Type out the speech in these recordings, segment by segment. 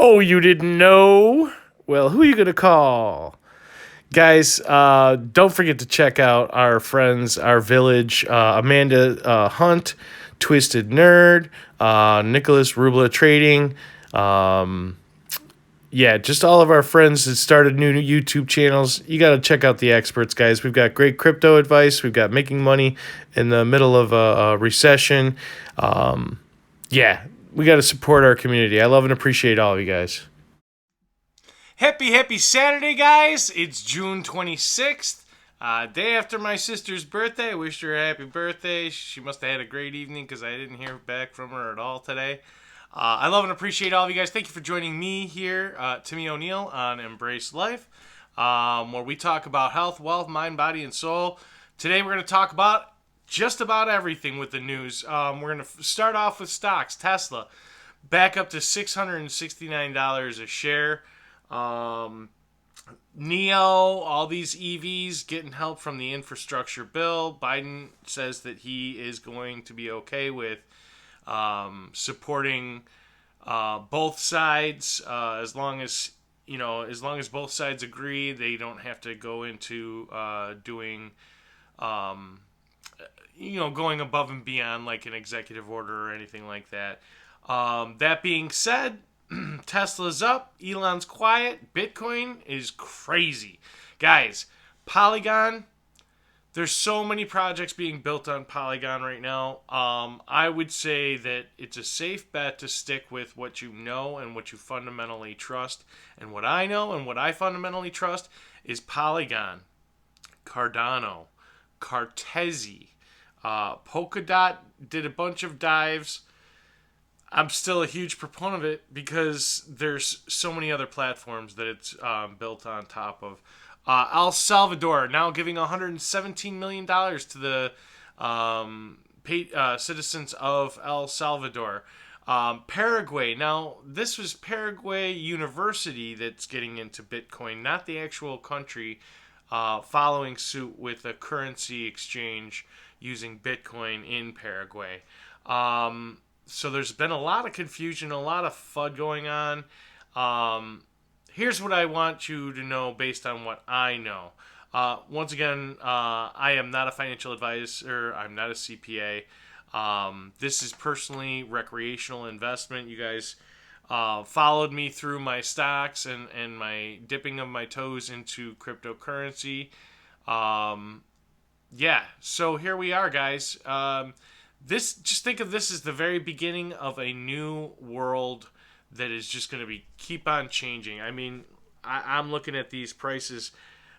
Oh, you didn't know? Well, who are you going to call? Guys, don't forget to check out our friends, our village, Amanda Hunt, Twisted Nerd, NickolRubolas Trading. Um, yeah, just all of our friends that started new YouTube channels. You got to check out the experts, guys. We've got great crypto advice. We've got making money in the middle of a recession. Yeah, we got to support our community. I love and appreciate all of you guys. Happy Saturday, guys. It's June 26th, day after my sister's birthday. I wished her a happy birthday. She must have had a great evening because I didn't hear back from her at all today. I love and appreciate all of you guys. Thank you for joining me here, Timmy O'Neill, on Embrace Life, where we talk about health, wealth, mind, body, and soul. Today we're going to talk about just about everything with the news. We're going to start off with stocks. Tesla, back up to $669 a share. NEO, all these EVs getting help from the infrastructure bill. Biden says that he is going to be okay with supporting both sides as long as both sides agree. They don't have to go into doing going above and beyond like an executive order or anything like that. That being said, Tesla's up, Elon's quiet, Bitcoin is crazy. Guys, Polygon, there's so many projects being built on Polygon right now. I would say that it's a safe bet to stick with what you know and what you fundamentally trust. And what I know and what I fundamentally trust is Polygon, Cardano, Cartesi, Polkadot did a bunch of dives. I'm still a huge proponent of it because there's so many other platforms that it's built on top of. El Salvador now giving $117 million to the citizens of El Salvador. Paraguay, now this was Paraguay University that's getting into Bitcoin, not the actual country, following suit with a currency exchange using Bitcoin in Paraguay. So there's been a lot of confusion, a lot of FUD going on. Here's what I want you to know based on what I know. Once again, I am not a financial advisor. I'm not a CPA. This is personally recreational investment. You guys followed me through my stocks and my dipping of my toes into cryptocurrency. Yeah, so here we are, guys. Just think of this as the very beginning of a new world that is just going to keep on changing. I mean, I'm looking at these prices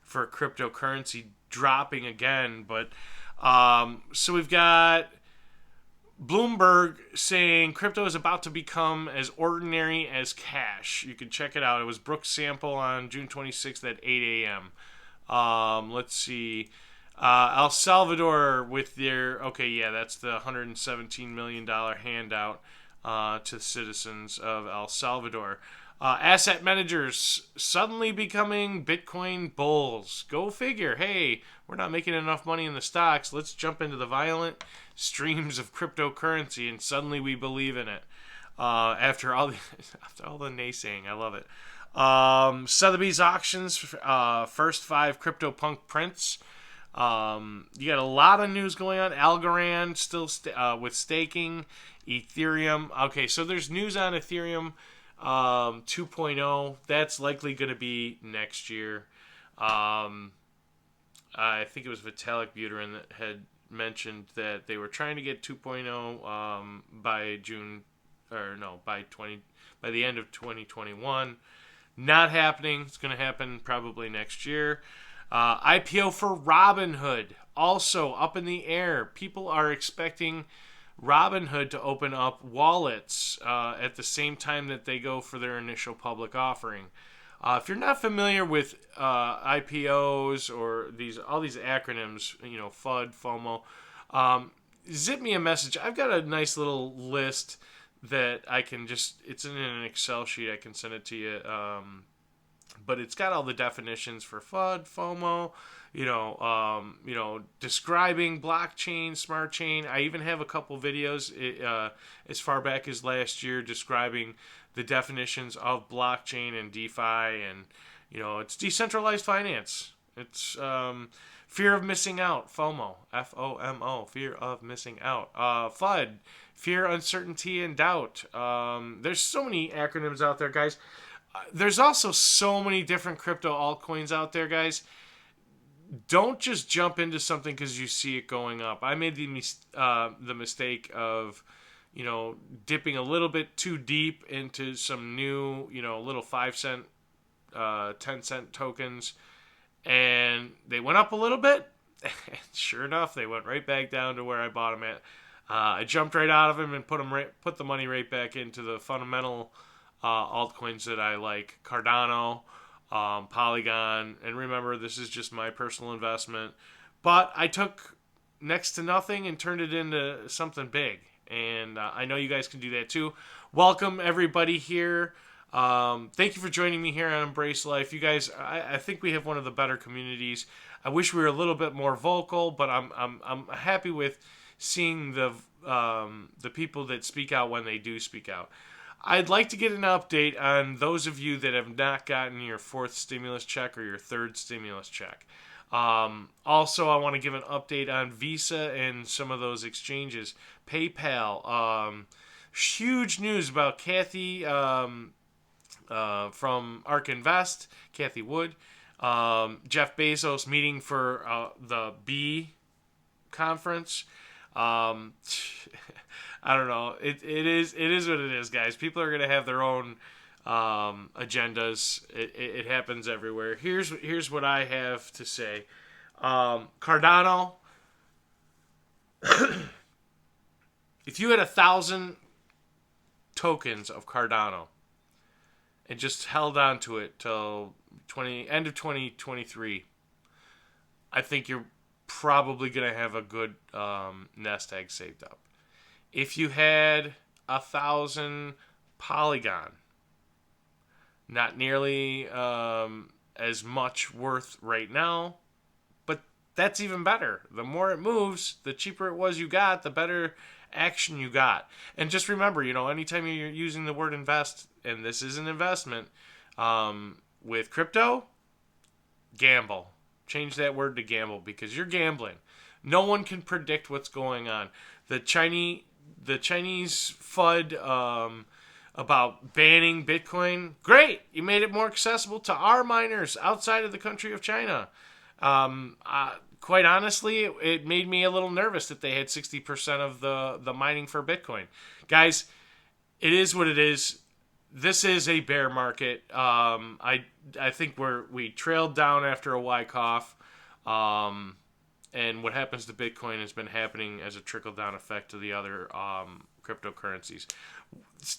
for cryptocurrency dropping again, but so we've got Bloomberg saying crypto is about to become as ordinary as cash. You can check it out. It was Brooks Sample on June 26th at 8 a.m. Let's see. El Salvador with their, that's the $117 million handout to citizens of El Salvador. Asset managers suddenly becoming Bitcoin bulls. Go figure. Hey, we're not making enough money in the stocks. Let's jump into the violent streams of cryptocurrency, and suddenly we believe in it. After all the naysaying, I love it. Sotheby's auctions, first 5 CryptoPunk prints. You got a lot of news going on. Algorand still with staking, Ethereum. Okay, so there's news on Ethereum 2.0. That's likely going to be next year. I think it was Vitalik Buterin that had mentioned that they were trying to get 2.0 by by the end of 2021. Not happening. It's going to happen probably next year. IPO for Robinhood, also up in the air. People are expecting Robinhood to open up wallets at the same time that they go for their initial public offering. If you're not familiar with IPOs or all these acronyms, FUD, FOMO, zip me a message. I've got a nice little list that I can it's in an Excel sheet. I can send it to you. but it's got all the definitions for FUD, FOMO, describing blockchain, smart chain. I even have a couple videos as far back as last year describing the definitions of blockchain and DeFi, and it's decentralized finance. It's fear of missing out, FOMO, FOMO, fear of missing out. FUD, fear, uncertainty, and doubt. There's so many acronyms out there, guys. There's also so many different crypto altcoins out there, guys. Don't just jump into something because you see it going up. I made the mistake of, dipping a little bit too deep into some new, little 5 cent, 10 cent tokens, and they went up a little bit. Sure enough, they went right back down to where I bought them at. I jumped right out of them and put the money right back into the fundamental altcoins that I like: Cardano, Polygon, and remember, this is just my personal investment. But I took next to nothing and turned it into something big, and I know you guys can do that too. Welcome everybody here. Thank you for joining me here on Embrace Life. You guys, I think we have one of the better communities. I wish we were a little bit more vocal, but I'm happy with seeing the people that speak out when they do speak out. I'd like to get an update on those of you that have not gotten your fourth stimulus check or your third stimulus check. Also, I want to give an update on Visa and some of those exchanges. PayPal. Huge news about Kathy from ARK Invest, Kathy Wood. Jeff Bezos meeting for the B conference. I don't know. It is what it is, guys. People are gonna have their own agendas. It happens everywhere. Here's what I have to say. Cardano. If you had 1,000 tokens of Cardano and just held on to it till end of 2023, I think you're probably gonna have a good nest egg saved up. If you had 1,000 Polygon, not nearly as much worth right now, but that's even better. The more it moves, the cheaper it was you got, the better action you got. And just remember, anytime you're using the word invest, and this is an investment, with crypto, gamble. Change that word to gamble, because you're gambling. No one can predict what's going on. The Chinese FUD about banning Bitcoin, great. You made it more accessible to our miners outside of the country of China. Quite honestly, it made me a little nervous that they had 60% of the mining for Bitcoin. Guys, it is what it is. This is a bear market. I think we trailed down after a Wyckoff. And what happens to Bitcoin has been happening as a trickle-down effect to the other cryptocurrencies.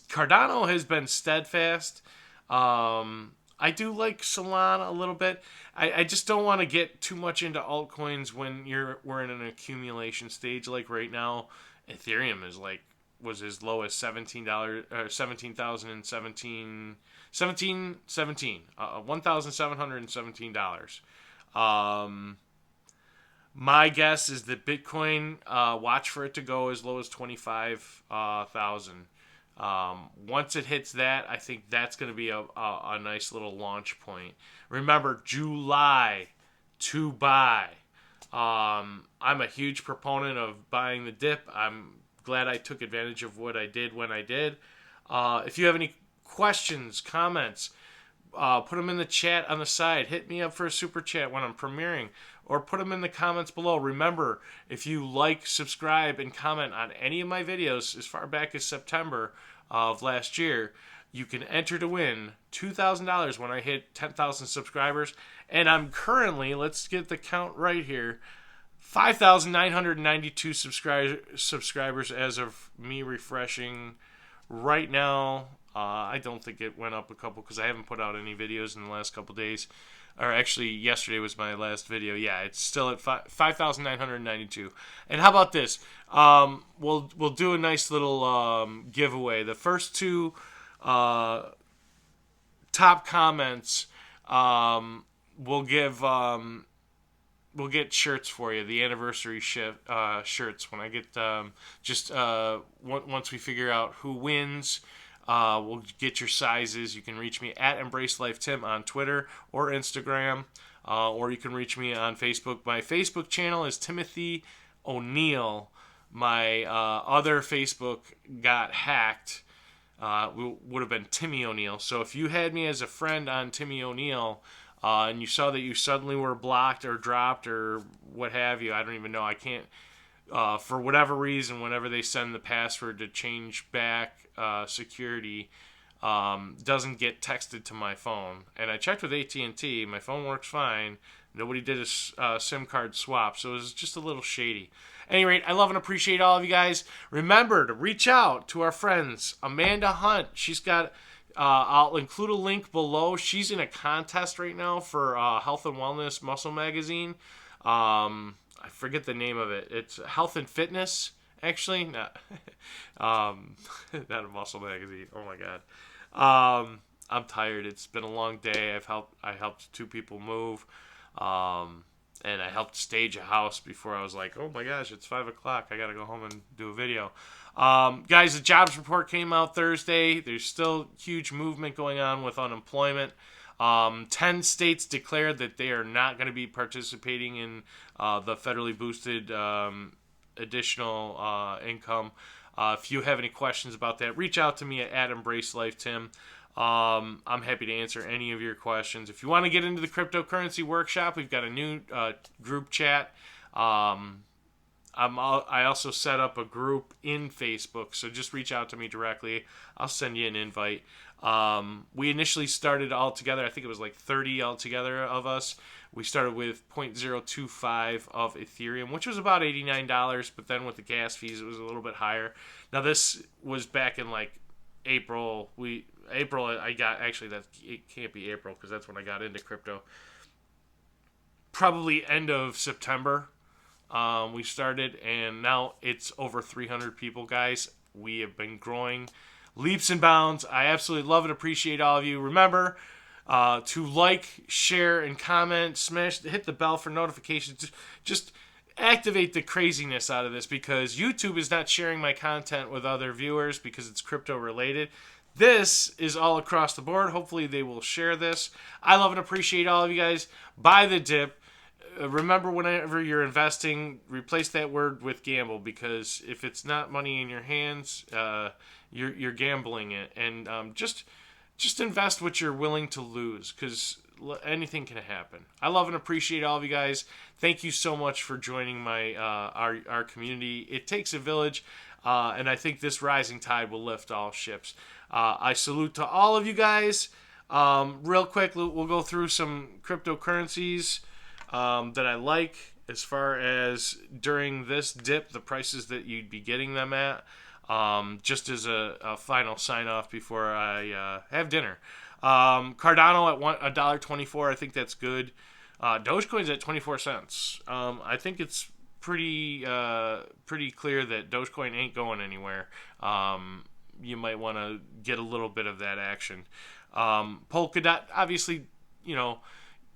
Cardano has been steadfast. I do like Solana a little bit. I just don't want to get too much into altcoins when we're in an accumulation stage. Like right now, Ethereum was as low as $17 or $17,017. $1,717. My guess is that Bitcoin, watch for it to go as low as 25,000. Once it hits that, I think that's going to be a nice little launch point. Remember, July to buy. I'm a huge proponent of buying the dip. I'm glad I took advantage of what I did when I did. If you have any questions, comments, put them in the chat on the side. Hit me up for a super chat when I'm premiering, or put them in the comments below. Remember, if you like, subscribe, and comment on any of my videos as far back as September of last year, you can enter to win $2,000 when I hit 10,000 subscribers. And I'm currently, let's get the count right here, 5,992 subscribers as of me refreshing right now. I don't think it went up a couple because I haven't put out any videos in the last couple days. Or actually, yesterday was my last video. Yeah, it's still at 5,992. And how about this? We'll do a nice little giveaway. The first two top comments we'll give we'll get shirts for you, the anniversary shirts. When I get once we figure out who wins, we'll get your sizes. You can reach me at EmbraceLifeTim on Twitter or Instagram, or you can reach me on Facebook. My Facebook channel is Timothy O'Neill. My other Facebook got hacked. Would have been Timmy O'Neill. So if you had me as a friend on Timmy O'Neill, and you saw that you suddenly were blocked or dropped or what have you, I don't even know. I can't, for whatever reason, whenever they send the password to change back security, doesn't get texted to my phone. And I checked with AT&T. My phone works fine. Nobody did a SIM card swap, so it was just a little shady. At any rate, I love and appreciate all of you guys. Remember to reach out to our friends, Amanda Hunt. She's got, I'll include a link below. She's in a contest right now for Health and Wellness Muscle Magazine. I forget the name of it. It's Health and Fitness, actually. Not, not a muscle magazine. Oh my God. I'm tired. It's been a long day. I helped two people move. And I helped stage a house before I was like, oh my gosh, it's 5 o'clock. I got to go home and do a video. Guys, the jobs report came out Thursday. There's still huge movement going on with unemployment. 10 states declared that they are not going to be participating in the federally boosted additional income. If you have any questions about that, reach out to me at EmbraceLifeTim. I'm happy to answer any of your questions. If you want to get into the cryptocurrency workshop, we've got a new group chat. I also set up a group in Facebook, so just reach out to me directly. I'll send you an invite. We initially started all together. I think it was like 30 altogether of us. We started with 0.025 of Ethereum, which was about $89, but then with the gas fees, it was a little bit higher. Now, this was back in like April. I got, actually, it can't be April because that's when I got into crypto. Probably end of September, we started, and now it's over 300 people, guys. We have been growing leaps and bounds. I absolutely love and appreciate all of you. Remember to like, share, and comment. Hit the bell for notifications. Just activate the craziness out of this, because YouTube is not sharing my content with other viewers because it's crypto related. This is all across the board. Hopefully they will share this. I love and appreciate all of you guys. Buy the dip. Remember, whenever you're investing, replace that word with gamble, because if it's not money in your hands, you're gambling it. And just invest what you're willing to lose, because anything can happen. I love and appreciate all of you guys. Thank you so much for joining my our community. It takes a village, and I think this rising tide will lift all ships. I salute to all of you guys. Real quick, we'll go through some cryptocurrencies that I like as far as during this dip, the prices that you'd be getting them at. Just as a final sign off before I have dinner. Cardano at $1.24. I think that's good. Dogecoin's at 24 cents. I think it's pretty clear that Dogecoin ain't going anywhere. You might want to get a little bit of that action. Polkadot, obviously,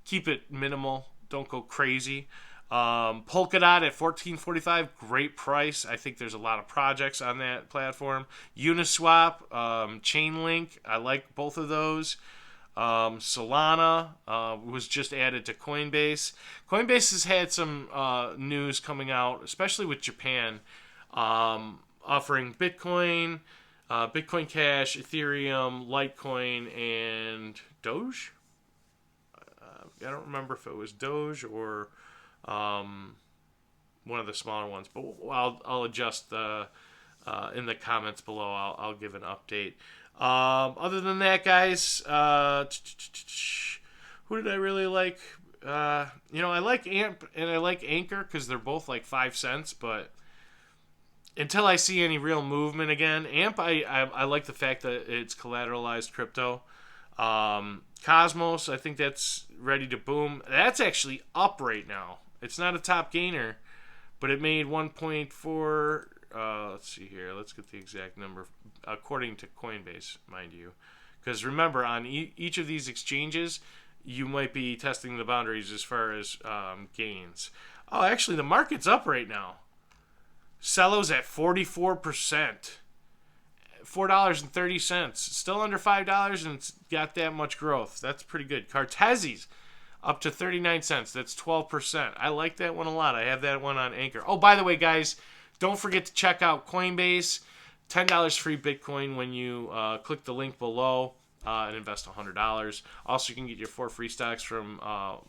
keep it minimal. Don't go crazy. Polkadot at $14.45, great price. I think there's a lot of projects on that platform. Uniswap, Chainlink, I like both of those. Solana was just added to Coinbase. Coinbase has had some news coming out, especially with Japan, offering Bitcoin, Bitcoin Cash, Ethereum, Litecoin, and Doge. I don't remember if it was Doge or one of the smaller ones, but I'll adjust in the comments below. I'll give an update. Other than that, guys, who did I really like? I like AMP and I like Anchor because they're both like 5 cents, but until I see any real movement again, AMP, I like the fact that it's collateralized crypto. Cosmos, I think that's ready to boom. That's actually up right now. It's not a top gainer, but it made 1.4. Let's see here. Let's get the exact number according to Coinbase, mind you. Because remember, on each of these exchanges, you might be testing the boundaries as far as gains. Oh, actually, the market's up right now. Cello's at 44%. $4.30. Still under $5 and it's got that much growth. That's pretty good. Cartesi's up to 39 cents. That's 12%. I like that one a lot. I have that one on Anchor. Oh, by the way, guys, don't forget to check out Coinbase. $10 free Bitcoin when you click the link below and invest $100. Also, you can get your 4 free stocks from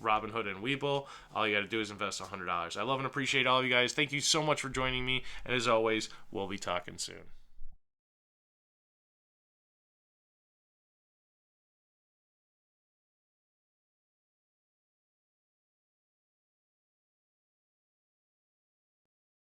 Robinhood and Webull. All you got to do is invest $100. I love and appreciate all of you guys. Thank you so much for joining me. And as always, we'll be talking soon.